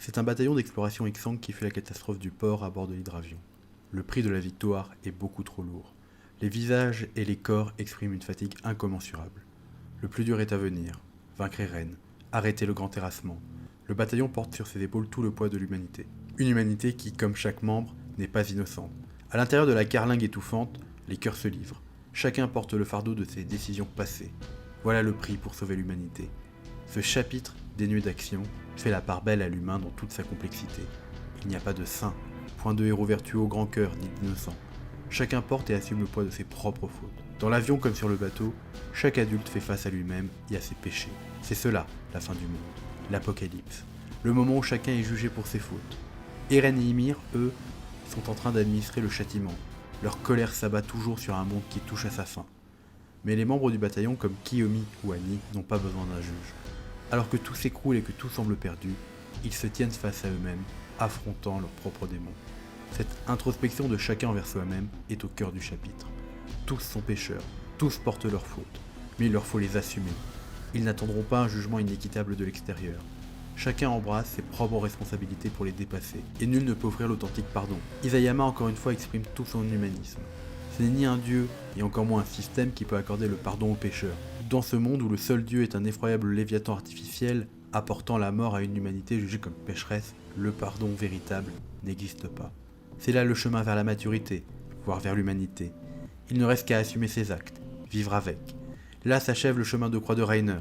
C'est un bataillon d'exploration Xang qui fait la catastrophe du port à bord de l'hydravion. Le prix de la victoire est beaucoup trop lourd. Les visages et les corps expriment une fatigue incommensurable. Le plus dur est à venir. Vaincre Eren. Arrêter le grand terrassement. Le bataillon porte sur ses épaules tout le poids de l'humanité. Une humanité qui, comme chaque membre, n'est pas innocente. À l'intérieur de la carlingue étouffante, les cœurs se livrent. Chacun porte le fardeau de ses décisions passées. Voilà le prix pour sauver l'humanité. Ce chapitre, dénué d'action, fait la part belle à l'humain dans toute sa complexité. Il n'y a pas de saint, point de héros vertueux au grand cœur, ni d'innocent. Chacun porte et assume le poids de ses propres fautes. Dans l'avion comme sur le bateau, chaque adulte fait face à lui-même et à ses péchés. C'est cela, la fin du monde, l'apocalypse. Le moment où chacun est jugé pour ses fautes. Eren et Ymir, eux, sont en train d'administrer le châtiment. Leur colère s'abat toujours sur un monde qui touche à sa fin. Mais les membres du bataillon comme Kiyomi ou Annie n'ont pas besoin d'un juge. Alors que tout s'écroule et que tout semble perdu, ils se tiennent face à eux-mêmes, affrontant leurs propres démons. Cette introspection de chacun envers soi-même est au cœur du chapitre. Tous sont pécheurs, tous portent leurs fautes, mais il leur faut les assumer. Ils n'attendront pas un jugement inéquitable de l'extérieur. Chacun embrasse ses propres responsabilités pour les dépasser, et nul ne peut offrir l'authentique pardon. Isayama encore une fois exprime tout son humanisme. Ce n'est ni un dieu, et encore moins un système qui peut accorder le pardon aux pécheurs. Dans ce monde où le seul dieu est un effroyable léviathan artificiel, apportant la mort à une humanité jugée comme pécheresse, le pardon véritable n'existe pas. C'est là le chemin vers la maturité, voire vers l'humanité. Il ne reste qu'à assumer ses actes, vivre avec. Là s'achève le chemin de croix de Reiner.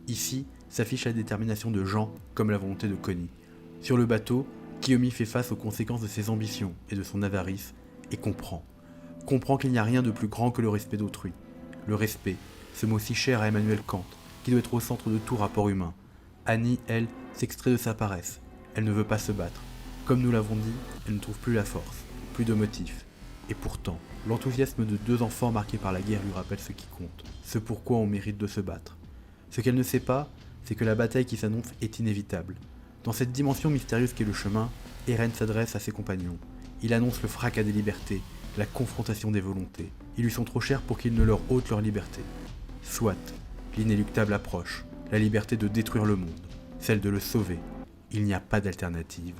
Ici s'affiche la détermination de Jean comme la volonté de Connie. Sur le bateau, Kiyomi fait face aux conséquences de ses ambitions et de son avarice et comprend. Comprend qu'il n'y a rien de plus grand que le respect d'autrui. Le respect, ce mot si cher à Emmanuel Kant, qui doit être au centre de tout rapport humain. Annie, elle, s'extrait de sa paresse. Elle ne veut pas se battre. Comme nous l'avons dit, elle ne trouve plus la force, plus de motif. Et pourtant, l'enthousiasme de deux enfants marqués par la guerre lui rappelle ce qui compte, ce pourquoi on mérite de se battre. Ce qu'elle ne sait pas, c'est que la bataille qui s'annonce est inévitable. Dans cette dimension mystérieuse qu'est le chemin, Eren s'adresse à ses compagnons. Il annonce le fracas des libertés, la confrontation des volontés. Ils lui sont trop chers pour qu'il ne leur ôte leur liberté. Soit, l'inéluctable approche, la liberté de détruire le monde, celle de le sauver. Il n'y a pas d'alternative.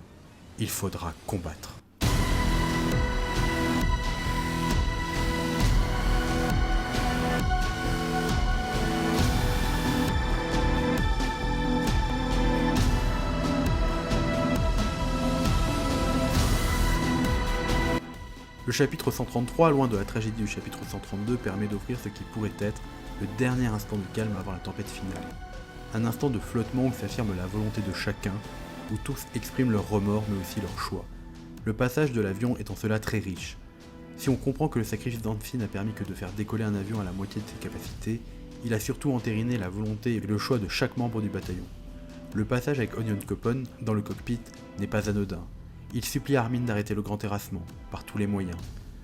Il faudra combattre. Le chapitre 133, loin de la tragédie du chapitre 132, permet d'offrir ce qui pourrait être le dernier instant de calme avant la tempête finale. Un instant de flottement où s'affirme la volonté de chacun, où tous expriment leurs remords mais aussi leurs choix. Le passage de l'avion est en cela très riche. Si on comprend que le sacrifice d'Anfi n'a permis que de faire décoller un avion à la moitié de ses capacités, il a surtout entériné la volonté et le choix de chaque membre du bataillon. Le passage avec Onion Copon dans le cockpit n'est pas anodin. Il supplie Armin d'arrêter le grand terrassement, par tous les moyens.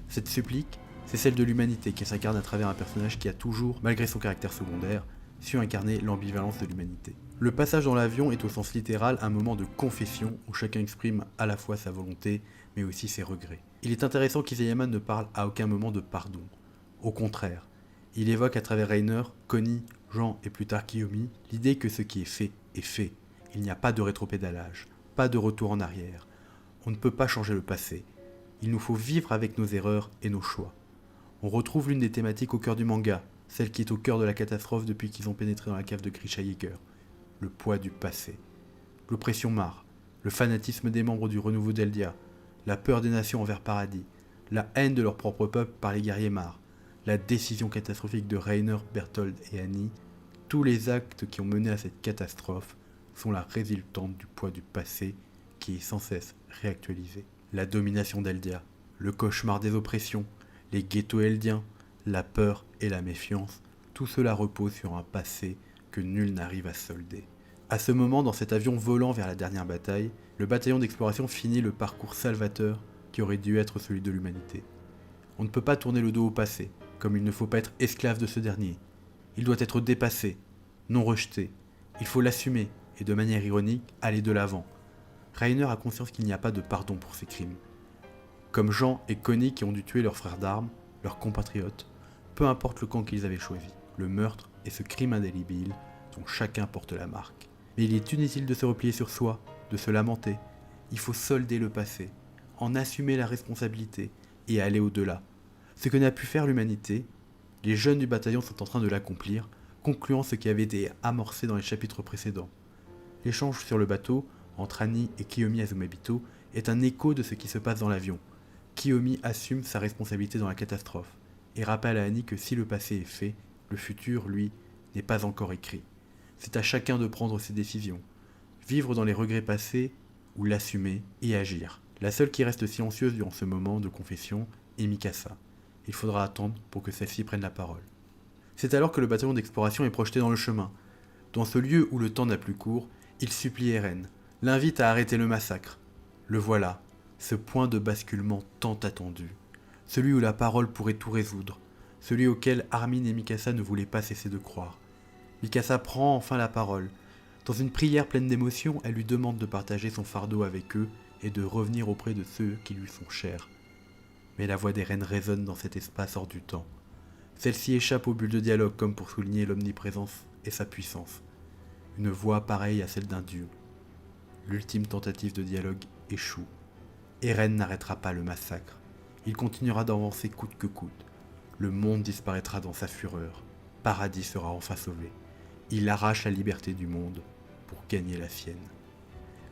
Cette supplique, c'est celle de l'humanité qui s'incarne à travers un personnage qui a toujours, malgré son caractère secondaire, su incarner l'ambivalence de l'humanité. Le passage dans l'avion est au sens littéral un moment de confession où chacun exprime à la fois sa volonté, mais aussi ses regrets. Il est intéressant qu'Isayama ne parle à aucun moment de pardon. Au contraire, il évoque à travers Reiner, Connie, Jean et plus tard Kiyomi, l'idée que ce qui est fait est fait. Il n'y a pas de rétropédalage, pas de retour en arrière. On ne peut pas changer le passé. Il nous faut vivre avec nos erreurs et nos choix. On retrouve l'une des thématiques au cœur du manga, celle qui est au cœur de la catastrophe depuis qu'ils ont pénétré dans la cave de Grisha Yeager. Le poids du passé. L'oppression marre, le fanatisme des membres du renouveau d'Eldia, la peur des nations envers Paradis, la haine de leur propre peuple par les guerriers marres, la décision catastrophique de Reiner, Berthold et Annie, tous les actes qui ont mené à cette catastrophe sont la résultante du poids du passé qui est sans cesse réactualisé. La domination d'Eldia, le cauchemar des oppressions, les ghettos eldiens, la peur et la méfiance, tout cela repose sur un passé que nul n'arrive à solder. À ce moment, dans cet avion volant vers la dernière bataille, le bataillon d'exploration finit le parcours salvateur qui aurait dû être celui de l'humanité. On ne peut pas tourner le dos au passé, comme il ne faut pas être esclave de ce dernier. Il doit être dépassé, non rejeté. Il faut l'assumer et de manière ironique, aller de l'avant. Reiner a conscience qu'il n'y a pas de pardon pour ses crimes. Comme Jean et Connie qui ont dû tuer leurs frères d'armes, leurs compatriotes, peu importe le camp qu'ils avaient choisi, le meurtre est ce crime indélébile dont chacun porte la marque. Mais il est inutile de se replier sur soi, de se lamenter. Il faut solder le passé, en assumer la responsabilité et aller au-delà. Ce que n'a pu faire l'humanité, les jeunes du bataillon sont en train de l'accomplir, concluant ce qui avait été amorcé dans les chapitres précédents. L'échange sur le bateau entre Annie et Kiyomi Azumabito est un écho de ce qui se passe dans l'avion. Kiyomi assume sa responsabilité dans la catastrophe et rappelle à Annie que si le passé est fait, le futur, lui, n'est pas encore écrit. C'est à chacun de prendre ses décisions, vivre dans les regrets passés ou l'assumer et agir. La seule qui reste silencieuse durant ce moment de confession est Mikasa. Il faudra attendre pour que celle-ci prenne la parole. C'est alors que le bataillon d'exploration est projeté dans le chemin. Dans ce lieu où le temps n'a plus cours, il supplie Eren, l'invite à arrêter le massacre. Le voilà, ce point de basculement tant attendu. Celui où la parole pourrait tout résoudre. Celui auquel Armin et Mikasa ne voulaient pas cesser de croire. Mikasa prend enfin la parole. Dans une prière pleine d'émotion, elle lui demande de partager son fardeau avec eux et de revenir auprès de ceux qui lui sont chers. Mais la voix d'Eren résonne dans cet espace hors du temps. Celle-ci échappe aux bulles de dialogue comme pour souligner l'omniprésence et sa puissance. Une voix pareille à celle d'un dieu. L'ultime tentative de dialogue échoue. Eren n'arrêtera pas le massacre. Il continuera d'avancer coûte que coûte. Le monde disparaîtra dans sa fureur. Paradis sera enfin sauvé. Il arrache la liberté du monde pour gagner la sienne.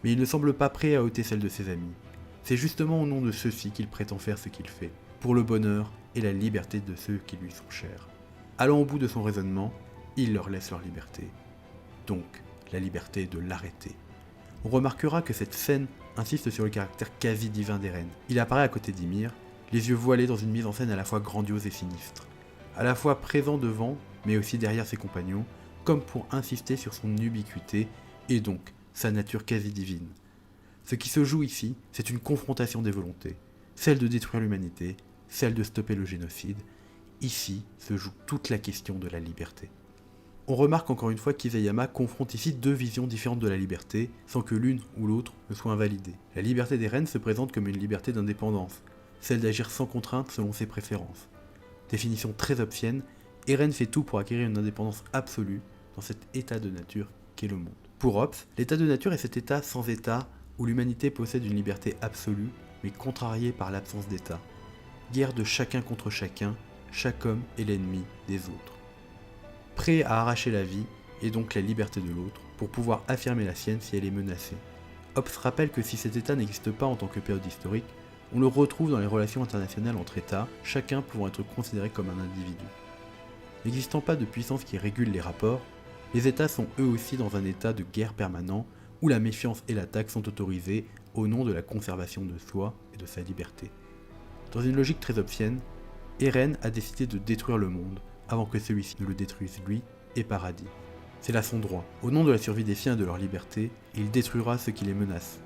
Mais il ne semble pas prêt à ôter celle de ses amis. C'est justement au nom de ceux-ci qu'il prétend faire ce qu'il fait, pour le bonheur et la liberté de ceux qui lui sont chers. Allant au bout de son raisonnement, il leur laisse leur liberté. Donc, la liberté de l'arrêter. On remarquera que cette scène insiste sur le caractère quasi divin d'Eren. Il apparaît à côté d'Ymir, les yeux voilés dans une mise en scène à la fois grandiose et sinistre. À la fois présent devant, mais aussi derrière ses compagnons, comme pour insister sur son ubiquité et donc sa nature quasi divine. Ce qui se joue ici, c'est une confrontation des volontés, celle de détruire l'humanité, celle de stopper le génocide. Ici se joue toute la question de la liberté. On remarque encore une fois qu'Isayama confronte ici deux visions différentes de la liberté, sans que l'une ou l'autre ne soit invalidée. La liberté d'Eren se présente comme une liberté d'indépendance, celle d'agir sans contrainte selon ses préférences. Définition très obscène, Eren fait tout pour acquérir une indépendance absolue dans cet état de nature qu'est le monde. Pour Hobbes, l'état de nature est cet état sans état où l'humanité possède une liberté absolue, mais contrariée par l'absence d'état. Guerre de chacun contre chacun, chaque homme est l'ennemi des autres. Prêt à arracher la vie, et donc la liberté de l'autre, pour pouvoir affirmer la sienne si elle est menacée. Hobbes rappelle que si cet état n'existe pas en tant que période historique, on le retrouve dans les relations internationales entre États, chacun pouvant être considéré comme un individu. N'existant pas de puissance qui régule les rapports, les États sont eux aussi dans un état de guerre permanent où la méfiance et l'attaque sont autorisées au nom de la conservation de soi et de sa liberté. Dans une logique très hobbesienne, Eren a décidé de détruire le monde avant que celui-ci ne le détruise lui et Paradis. C'est là son droit. Au nom de la survie des siens et de leur liberté, il détruira ceux qui les menacent.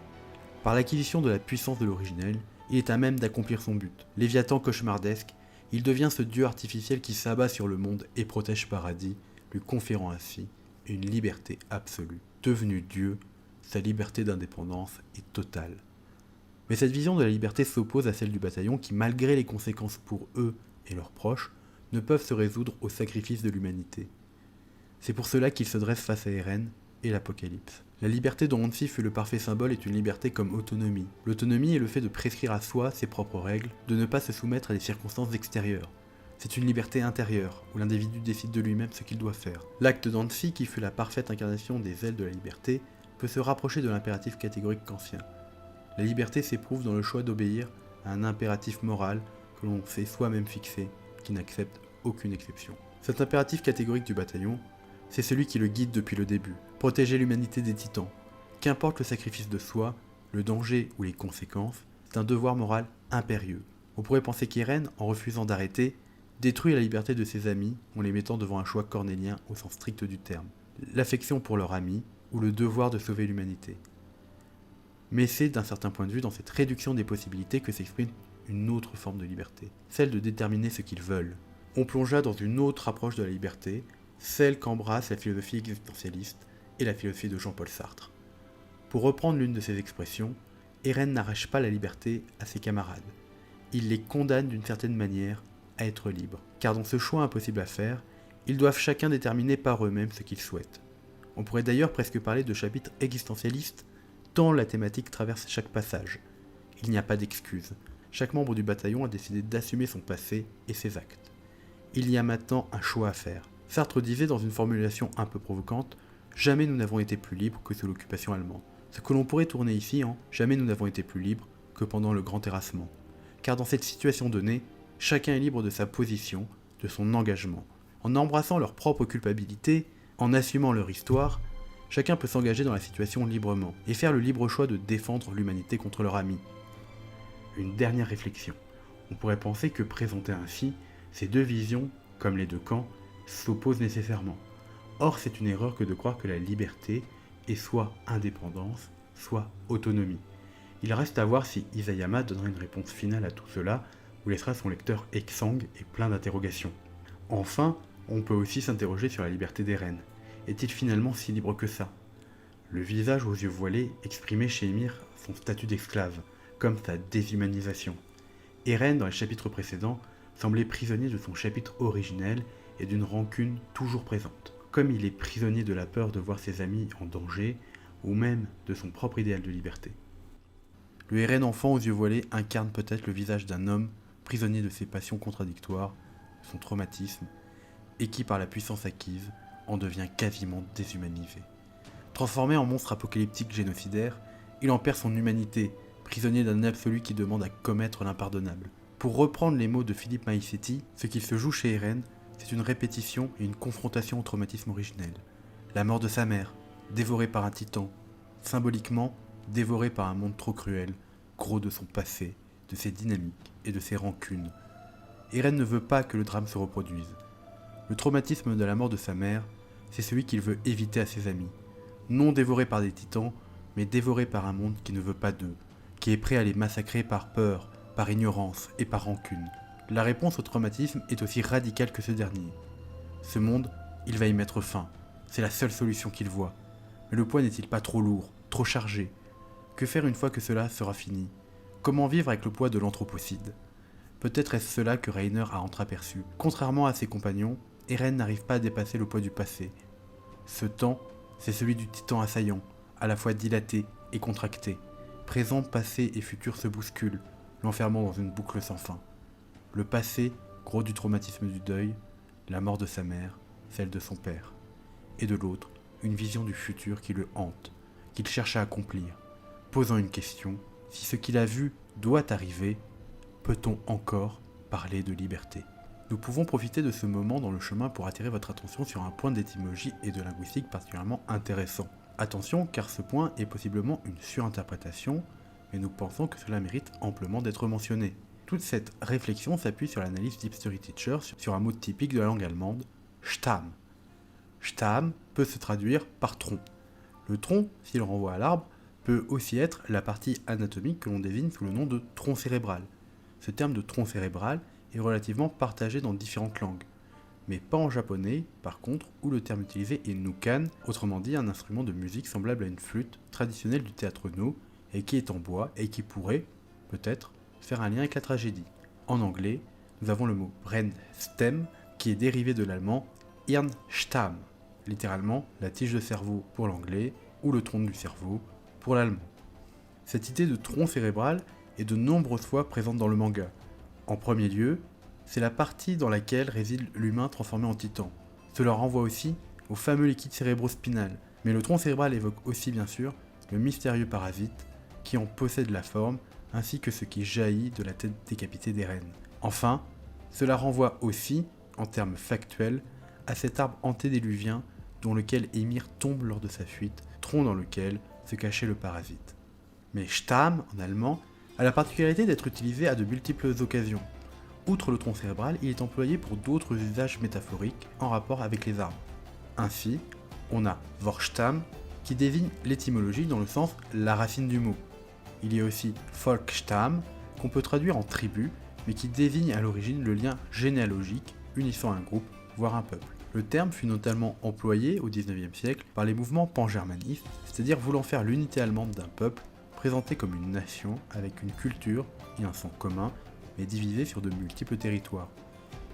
Par l'acquisition de la puissance de l'originel, il est à même d'accomplir son but. Léviathan cauchemardesque, il devient ce dieu artificiel qui s'abat sur le monde et protège Paradis, lui conférant ainsi une liberté absolue. Devenu Dieu, sa liberté d'indépendance est totale. Mais cette vision de la liberté s'oppose à celle du bataillon qui, malgré les conséquences pour eux et leurs proches, ne peuvent se résoudre au sacrifice de l'humanité. C'est pour cela qu'ils se dressent face à Eren et l'Apocalypse. La liberté dont Hansi fut le parfait symbole est une liberté comme autonomie. L'autonomie est le fait de prescrire à soi ses propres règles, de ne pas se soumettre à des circonstances extérieures. C'est une liberté intérieure, où l'individu décide de lui-même ce qu'il doit faire. L'acte d'Hansi, qui fut la parfaite incarnation des ailes de la liberté, peut se rapprocher de l'impératif catégorique kantien. La liberté s'éprouve dans le choix d'obéir à un impératif moral que l'on s'est soi-même fixé, qui n'accepte aucune exception. Cet impératif catégorique du bataillon, c'est celui qui le guide depuis le début, protéger l'humanité des titans. Qu'importe le sacrifice de soi, le danger ou les conséquences, c'est un devoir moral impérieux. On pourrait penser qu'Eren, en refusant d'arrêter, détruit la liberté de ses amis en les mettant devant un choix cornélien au sens strict du terme, l'affection pour leur ami ou le devoir de sauver l'humanité. Mais c'est d'un certain point de vue dans cette réduction des possibilités que s'exprime une autre forme de liberté, celle de déterminer ce qu'ils veulent. On plongea dans une autre approche de la liberté, celle qu'embrasse la philosophie existentialiste et la philosophie de Jean-Paul Sartre. Pour reprendre l'une de ses expressions, Eren n'arrache pas la liberté à ses camarades. Il les condamne d'une certaine manière à être libres. Car dans ce choix impossible à faire, ils doivent chacun déterminer par eux-mêmes ce qu'ils souhaitent. On pourrait d'ailleurs presque parler de chapitre existentialiste, tant la thématique traverse chaque passage. Il n'y a pas d'excuses. Chaque membre du bataillon a décidé d'assumer son passé et ses actes. Il y a maintenant un choix à faire. Sartre disait dans une formulation un peu provocante « Jamais nous n'avons été plus libres que sous l'occupation allemande ». Ce que l'on pourrait tourner ici en « Jamais nous n'avons été plus libres que pendant le grand terrassement ». Car dans cette situation donnée, chacun est libre de sa position, de son engagement. En embrassant leur propre culpabilité, en assumant leur histoire, chacun peut s'engager dans la situation librement et faire le libre choix de défendre l'humanité contre leur ami. Une dernière réflexion. On pourrait penser que présenter ainsi, ces deux visions, comme les deux camps, s'opposent nécessairement. Or, c'est une erreur que de croire que la liberté est soit indépendance, soit autonomie. Il reste à voir si Isayama donnera une réponse finale à tout cela ou laissera son lecteur exsangue et plein d'interrogations. Enfin, on peut aussi s'interroger sur la liberté d'Eren. Est-il finalement si libre que ça? Le visage aux yeux voilés exprimait chez Ymir son statut d'esclave, comme sa déshumanisation. Eren, dans les chapitres précédents, semblait prisonnier de son chapitre originel et d'une rancune toujours présente. Comme il est prisonnier de la peur de voir ses amis en danger, ou même de son propre idéal de liberté. Le Eren enfant aux yeux voilés incarne peut-être le visage d'un homme prisonnier de ses passions contradictoires, son traumatisme, et qui, par la puissance acquise, en devient quasiment déshumanisé. Transformé en monstre apocalyptique génocidaire, il en perd son humanité, prisonnier d'un absolu qui demande à commettre l'impardonnable. Pour reprendre les mots de Philippe Maisetti, ce qui se joue chez Eren, c'est une répétition et une confrontation au traumatisme originel. La mort de sa mère, dévorée par un titan, symboliquement dévorée par un monde trop cruel, gros de son passé, de ses dynamiques et de ses rancunes. Eren ne veut pas que le drame se reproduise. Le traumatisme de la mort de sa mère, c'est celui qu'il veut éviter à ses amis. Non dévorés par des titans, mais dévorés par un monde qui ne veut pas d'eux, qui est prêt à les massacrer par peur, par ignorance et par rancune. La réponse au traumatisme est aussi radicale que ce dernier. Ce monde, il va y mettre fin. C'est la seule solution qu'il voit. Mais le poids n'est-il pas trop lourd, trop chargé? Que faire une fois que cela sera fini? Comment vivre avec le poids de l'anthropocide? Peut-être est-ce cela que Reiner a entreaperçu. Contrairement à ses compagnons, Eren n'arrive pas à dépasser le poids du passé. Ce temps, c'est celui du titan assaillant, à la fois dilaté et contracté. Présent, passé et futur se bousculent, l'enfermant dans une boucle sans fin. Le passé, gros du traumatisme du deuil, la mort de sa mère, celle de son père. Et de l'autre, une vision du futur qui le hante, qu'il cherche à accomplir, posant une question, si ce qu'il a vu doit arriver, peut-on encore parler de liberté? Nous pouvons profiter de ce moment dans le chemin pour attirer votre attention sur un point d'étymologie et de linguistique particulièrement intéressant. Attention, car ce point est possiblement une surinterprétation, mais nous pensons que cela mérite amplement d'être mentionné. Toute cette réflexion s'appuie sur l'analyse Deep Story Teacher sur un mot typique de la langue allemande, Stamm. Stamm peut se traduire par tronc. Le tronc, s'il renvoie à l'arbre, peut aussi être la partie anatomique que l'on désigne sous le nom de tronc cérébral. Ce terme de tronc cérébral est relativement partagé dans différentes langues, mais pas en japonais, par contre, où le terme utilisé est nukan, autrement dit un instrument de musique semblable à une flûte traditionnelle du théâtre No, et qui est en bois et qui pourrait, peut-être, faire un lien avec la tragédie. En anglais, nous avons le mot Brainstem, qui est dérivé de l'allemand Hirnstamm, littéralement la tige de cerveau pour l'anglais, ou le tronc du cerveau pour l'allemand. Cette idée de tronc cérébral est de nombreuses fois présente dans le manga. En premier lieu, c'est la partie dans laquelle réside l'humain transformé en titan. Cela renvoie aussi au fameux liquide cérébrospinal, mais le tronc cérébral évoque aussi bien sûr le mystérieux parasite qui en possède la forme, ainsi que ce qui jaillit de la tête décapitée d'Eren. Enfin, cela renvoie aussi, en termes factuels, à cet arbre antédéluvien dont lequel Ymir tombe lors de sa fuite, tronc dans lequel se cachait le parasite. Mais Stamm, en allemand, a la particularité d'être utilisé à de multiples occasions. Outre le tronc cérébral, il est employé pour d'autres usages métaphoriques en rapport avec les arbres. Ainsi, on a Volksstamm, qui désigne l'étymologie dans le sens la racine du mot. Il y a aussi Volksstamm, qu'on peut traduire en tribu, mais qui désigne à l'origine le lien généalogique unissant un groupe, voire un peuple. Le terme fut notamment employé au XIXe siècle par les mouvements pangermanistes, c'est-à-dire voulant faire l'unité allemande d'un peuple, présenté comme une nation avec une culture et un sang commun, mais divisé sur de multiples territoires.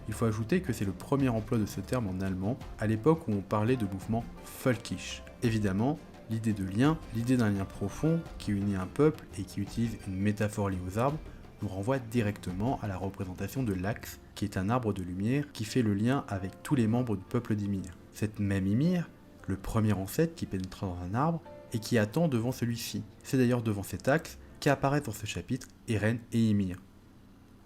Il faut ajouter que c'est le premier emploi de ce terme en allemand, à l'époque où on parlait de mouvement völkisch. Évidemment, L'idée de lien, l'idée d'un lien profond qui unit un peuple et qui utilise une métaphore liée aux arbres, nous renvoie directement à la représentation de l'Axe, qui est un arbre de lumière qui fait le lien avec tous les membres du peuple d'Ymir. Cette même Ymir, le premier ancêtre qui pénétra dans un arbre et qui attend devant celui-ci. C'est d'ailleurs devant cet axe qu'apparaissent dans ce chapitre Eren et Ymir.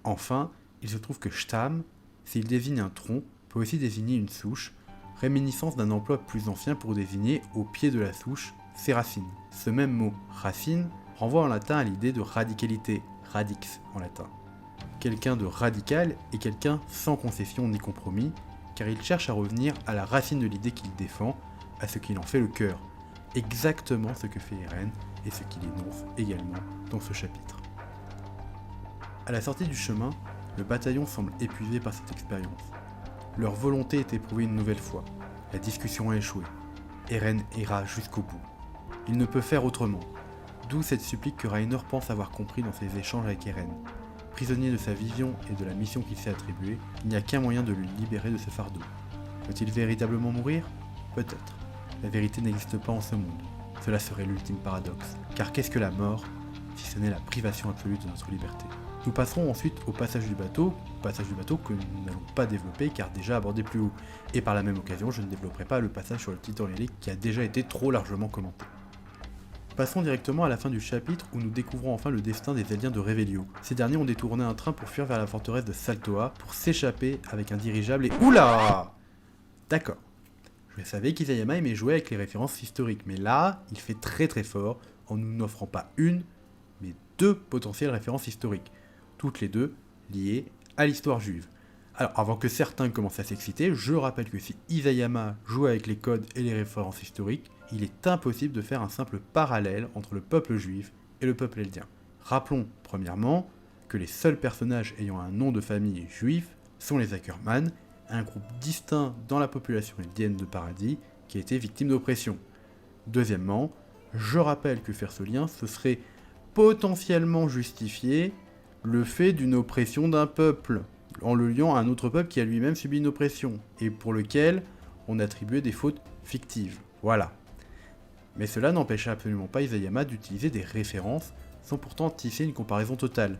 Enfin, il se trouve que Stam, s'il désigne un tronc, peut aussi désigner une souche, réminiscence d'un emploi plus ancien pour désigner au pied de la souche ses racines. Ce même mot racine renvoie en latin à l'idée de radicalité, radix en latin. Quelqu'un de radical est quelqu'un sans concession ni compromis, car il cherche à revenir à la racine de l'idée qu'il défend, à ce qu'il en fait le cœur. Exactement ce que fait Eren et ce qu'il énonce également dans ce chapitre. À la sortie du chemin, le bataillon semble épuisé par cette expérience. Leur volonté est éprouvée une nouvelle fois. La discussion a échoué. Eren ira jusqu'au bout. Il ne peut faire autrement. D'où cette supplique que Reiner pense avoir compris dans ses échanges avec Eren. Prisonnier de sa vision et de la mission qu'il s'est attribuée, il n'y a qu'un moyen de le libérer de ce fardeau. Veut-il véritablement mourir ? Peut-être. La vérité n'existe pas en ce monde. Cela serait l'ultime paradoxe. Car qu'est-ce que la mort, si ce n'est la privation absolue de notre liberté ? Nous passerons ensuite au passage du bateau que nous n'allons pas développer car déjà abordé plus haut. Et par la même occasion, je ne développerai pas le passage sur le Titan Hélique qui a déjà été trop largement commenté. Passons directement à la fin du chapitre où nous découvrons enfin le destin des Eldiens de Revelio. Ces derniers ont détourné un train pour fuir vers la forteresse de Saltoa pour s'échapper avec un dirigeable et... Oula ! D'accord. Je savais qu'Isayama aimait jouer avec les références historiques, mais là, il fait très très fort en nous n'offrant pas une, mais deux potentielles références historiques, toutes les deux liées à l'histoire juive. Alors, avant que certains commencent à s'exciter, je rappelle que si Isayama joue avec les codes et les références historiques, il est impossible de faire un simple parallèle entre le peuple juif et le peuple eldien. Rappelons, premièrement, que les seuls personnages ayant un nom de famille juif sont les Ackerman, un groupe distinct dans la population eldienne de Paradis qui a été victime d'oppression. Deuxièmement, je rappelle que faire ce lien, ce serait potentiellement justifier le fait d'une oppression d'un peuple, en le liant à un autre peuple qui a lui-même subi une oppression, et pour lequel on attribuait des fautes fictives. Voilà. Mais cela n'empêcha absolument pas Isayama d'utiliser des références sans pourtant tisser une comparaison totale.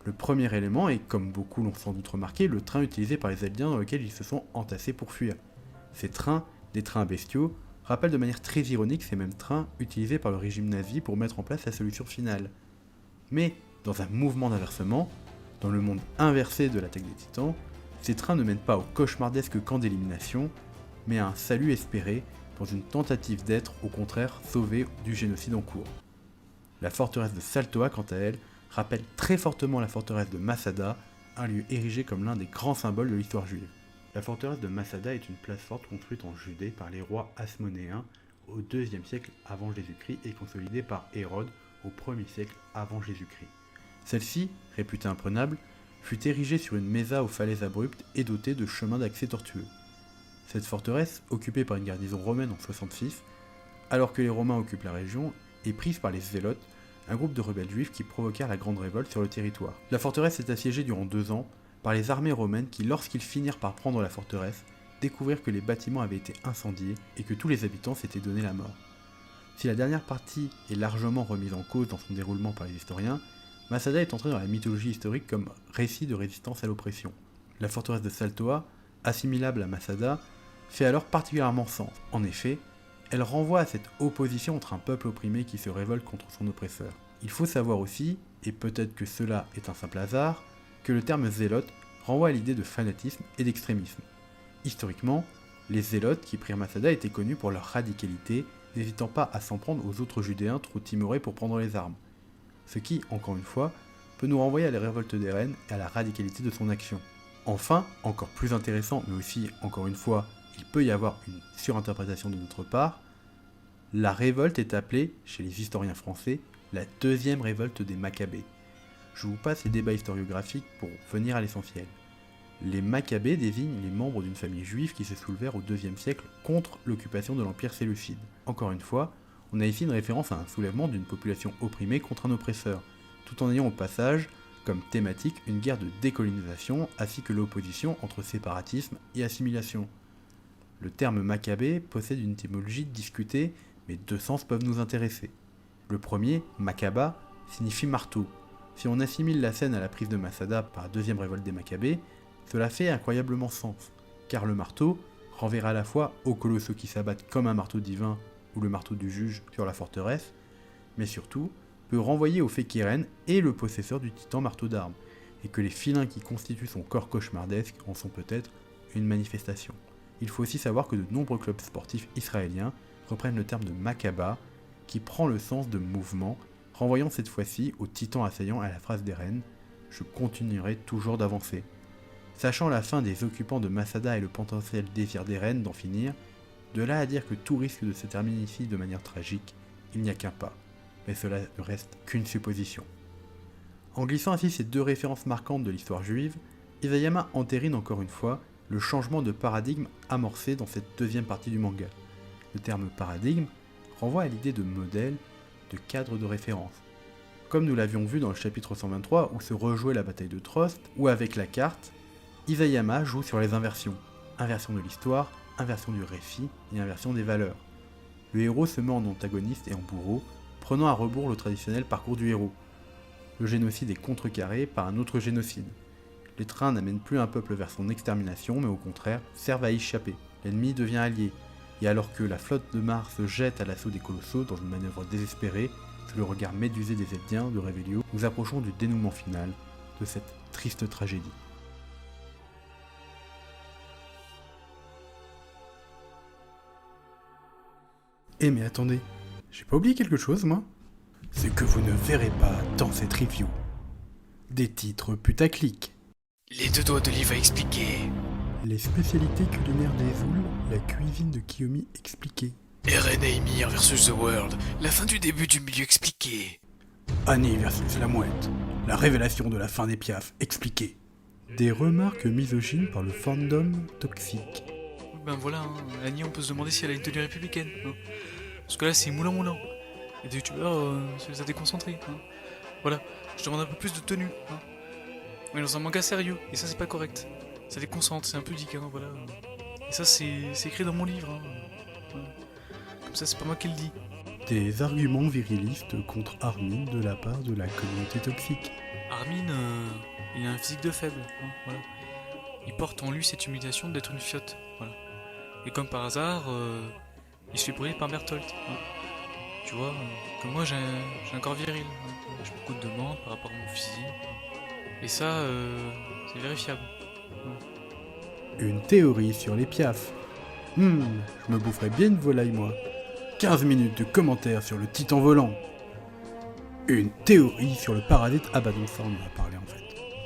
Le premier élément est, comme beaucoup l'ont sans doute remarqué, le train utilisé par les Eldiens dans lequel ils se sont entassés pour fuir. Ces trains, des trains bestiaux, rappellent de manière très ironique ces mêmes trains utilisés par le régime nazi pour mettre en place la solution finale. Mais, dans un mouvement d'inversement, dans le monde inversé de l'attaque des Titans, ces trains ne mènent pas au cauchemardesque camp d'élimination, mais à un salut espéré dans une tentative d'être, au contraire, sauvé du génocide en cours. La forteresse de Saltoa, quant à elle, rappelle très fortement la forteresse de Masada, un lieu érigé comme l'un des grands symboles de l'histoire juive. La forteresse de Masada est une place forte construite en Judée par les rois hasmonéens au IIe siècle avant Jésus-Christ et consolidée par Hérode au 1er siècle avant Jésus-Christ. Celle-ci, réputée imprenable, fut érigée sur une mesa aux falaises abruptes et dotée de chemins d'accès tortueux. Cette forteresse, occupée par une garnison romaine en 66, alors que les Romains occupent la région, est prise par les Zélotes, un groupe de rebelles juifs qui provoquèrent la grande révolte sur le territoire. La forteresse est assiégée durant 2 ans par les armées romaines qui, lorsqu'ils finirent par prendre la forteresse, découvrirent que les bâtiments avaient été incendiés et que tous les habitants s'étaient donné la mort. Si la dernière partie est largement remise en cause dans son déroulement par les historiens, Masada est entrée dans la mythologie historique comme récit de résistance à l'oppression. La forteresse de Saltoa, assimilable à Masada, fait alors particulièrement sens. En effet, elle renvoie à cette opposition entre un peuple opprimé qui se révolte contre son oppresseur. Il faut savoir aussi, et peut-être que cela est un simple hasard, que le terme zélote renvoie à l'idée de fanatisme et d'extrémisme. Historiquement, les zélotes qui prirent Masada étaient connus pour leur radicalité, n'hésitant pas à s'en prendre aux autres judéens trop timorés pour prendre les armes. Ce qui, encore une fois, peut nous renvoyer à la révolte d'Eren et à la radicalité de son action. Enfin, encore plus intéressant, mais aussi, encore une fois, il peut y avoir une surinterprétation de notre part, la révolte est appelée, chez les historiens français, la deuxième révolte des Maccabées. Je vous passe les débats historiographiques pour venir à l'essentiel. Les Maccabées désignent les membres d'une famille juive qui se soulevèrent au IIe siècle contre l'occupation de l'Empire séleucide. Encore une fois, on a ici une référence à un soulèvement d'une population opprimée contre un oppresseur, tout en ayant au passage comme thématique une guerre de décolonisation ainsi que l'opposition entre séparatisme et assimilation. Le terme maccabée possède une étymologie discutée, mais deux sens peuvent nous intéresser. Le premier, Makaba, signifie marteau. Si on assimile la scène à la prise de Masada par la deuxième révolte des Maccabées, cela fait incroyablement sens, car le marteau renverra à la fois aux colossaux qui s'abattent comme un marteau divin ou le marteau du juge sur la forteresse, mais surtout peut renvoyer au fait qu'Eren est le possesseur du titan marteau d'armes, et que les filins qui constituent son corps cauchemardesque en sont peut-être une manifestation. Il faut aussi savoir que de nombreux clubs sportifs israéliens reprennent le terme de Makaba, qui prend le sens de mouvement, renvoyant cette fois-ci au titan assaillant à la phrase d'Eren « Je continuerai toujours d'avancer ». Sachant la fin des occupants de Masada et le potentiel désir d'Eren d'en finir, de là à dire que tout risque de se terminer ici de manière tragique, il n'y a qu'un pas, mais cela ne reste qu'une supposition. En glissant ainsi ces deux références marquantes de l'histoire juive, Isayama entérine encore une fois le changement de paradigme amorcé dans cette deuxième partie du manga. Le terme paradigme renvoie à l'idée de modèle, de cadre de référence. Comme nous l'avions vu dans le chapitre 123 où se rejouait la bataille de Trost, ou avec la carte, Isayama joue sur les inversions. Inversion de l'histoire, inversion du récit et inversion des valeurs. Le héros se met en antagoniste et en bourreau, prenant à rebours le traditionnel parcours du héros. Le génocide est contrecarré par un autre génocide. Les trains n'amènent plus un peuple vers son extermination, mais au contraire, servent à y échapper. L'ennemi devient allié, et alors que la flotte de Mars se jette à l'assaut des Colossaux dans une manœuvre désespérée, sous le regard médusé des Eldiens de Revelio, nous approchons du dénouement final de cette triste tragédie. Eh mais attendez, j'ai pas oublié quelque chose moi? Ce que vous ne verrez pas dans cette review. Des titres putaclic. Les deux doigts d'olive à expliquer. Les spécialités culinaires des Zouls, la cuisine de Kiyomi expliquée. Eren et Ymir versus The World, la fin du début du milieu expliqué. Annie versus la mouette, la révélation de la fin des piafs expliquée. Des remarques misogynes par le fandom toxique. Ben voilà, hein. Annie, on peut se demander si elle a une tenue républicaine. Hein. Parce que là, c'est moulin. Et des youtubeurs, ça les a déconcentrés. Hein. Voilà, je demande un peu plus de tenue. Hein. On est dans un manga sérieux, et ça, c'est pas correct. Ça déconcentre, c'est impudique, hein, voilà. Et ça, c'est écrit dans mon livre. Hein. Voilà. Comme ça, c'est pas moi qui le dis. Des arguments virilistes contre Armin de la part de la communauté toxique. Armin, il a un physique de faible. Hein, voilà. Il porte en lui cette humiliation d'être une fiotte. Voilà. Et comme par hasard, il se fait brûler par Bertholdt. Hein. Tu vois, que moi j'ai un corps viril. Hein. J'ai beaucoup de demandes par rapport à mon physique. Et ça, c'est vérifiable. Hein. Une théorie sur les piafs. Je me boufferais bien une volaille moi. 15 minutes de commentaires sur le titan volant. Une théorie sur le parasite. Ah bah non, ça on en a parlé.